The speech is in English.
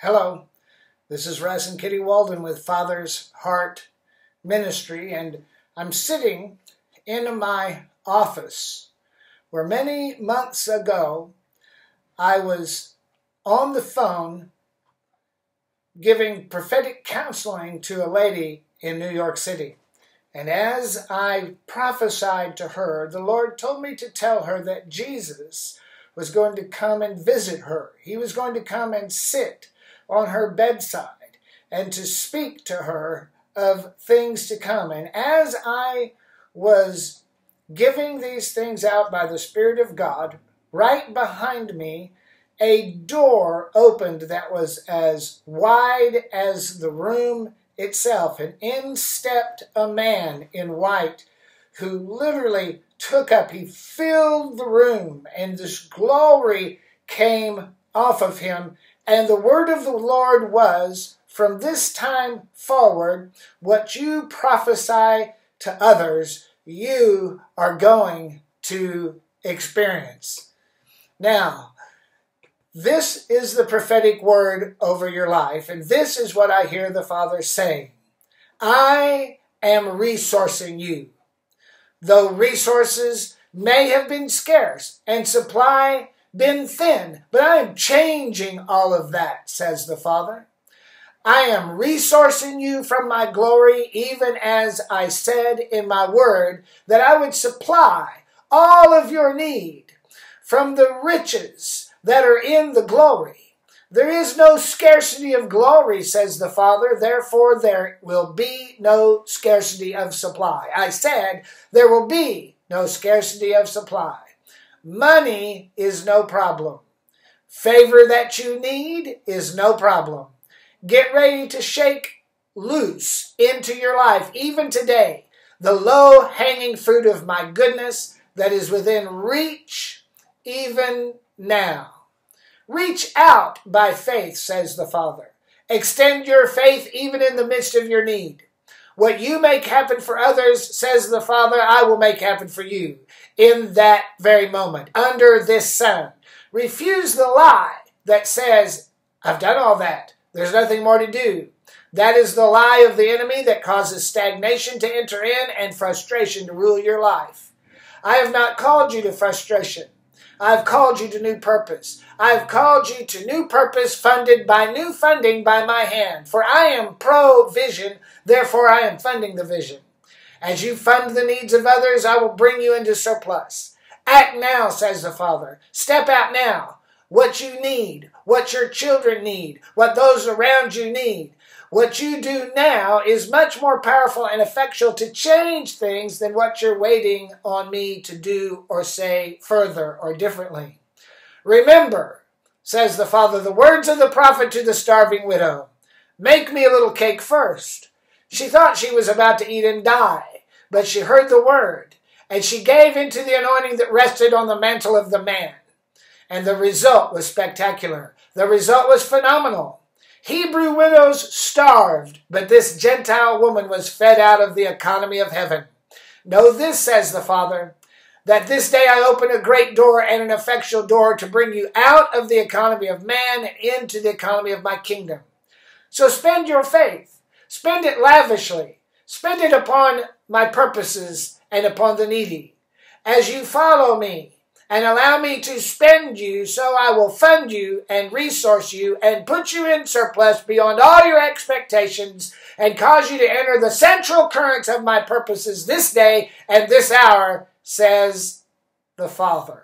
Hello, this is Russ and Kitty Walden with Father's Heart Ministry, and I'm sitting in my office where many months ago I was on the phone giving prophetic counseling to a lady in New York City. And as I prophesied to her, the Lord told me to tell her that Jesus was going to come and visit her. He was going to come and sit on her bedside and to speak to her of things to come. And as I was giving these things out by the Spirit of God, right behind me, a door opened that was as wide as the room itself, and in stepped a man in white who literally he filled the room, and this glory came off of him. And the word of the Lord was, from this time forward, what you prophesy to others, you are going to experience. Now, this is the prophetic word over your life, and this is what I hear the Father saying. I am resourcing you. Though resources may have been scarce and supply been thin, but I am changing all of that, says the Father. I am resourcing you from my glory, even as I said in my word that I would supply all of your need from the riches that are in the glory. There is no scarcity of glory, says the Father, therefore there will be no scarcity of supply. I said there will be no scarcity of supply. Money is no problem. Favor that you need is no problem. Get ready to shake loose into your life, even today, the low-hanging fruit of my goodness that is within reach even now. Reach out by faith, says the Father. Extend your faith even in the midst of your need. What you make happen for others, says the Father, I will make happen for you in that very moment, under this sun. Refuse the lie that says, I've done all that. There's nothing more to do. That is the lie of the enemy that causes stagnation to enter in and frustration to rule your life. I have not called you to frustration. I've called you to new purpose. I've called you to new purpose funded by new funding by my hand. For I am pro-vision, therefore I am funding the vision. As you fund the needs of others, I will bring you into surplus. Act now, says the Father. Step out now. What you need, what your children need, what those around you need. What you do now is much more powerful and effectual to change things than what you're waiting on me to do or say further or differently. Remember, says the Father, the words of the prophet to the starving widow. Make me a little cake first. She thought she was about to eat and die, but she heard the word, and she gave into the anointing that rested on the mantle of the man. And the result was spectacular. The result was phenomenal. Hebrew widows starved, but this Gentile woman was fed out of the economy of heaven. Know this, says the Father, that this day I open a great door and an effectual door to bring you out of the economy of man and into the economy of my kingdom. So spend your faith. Spend it lavishly. Spend it upon my purposes and upon the needy. As you follow me, and allow me to spend you, so I will fund you and resource you and put you in surplus beyond all your expectations and cause you to enter the central currents of my purposes this day and this hour, says the Father.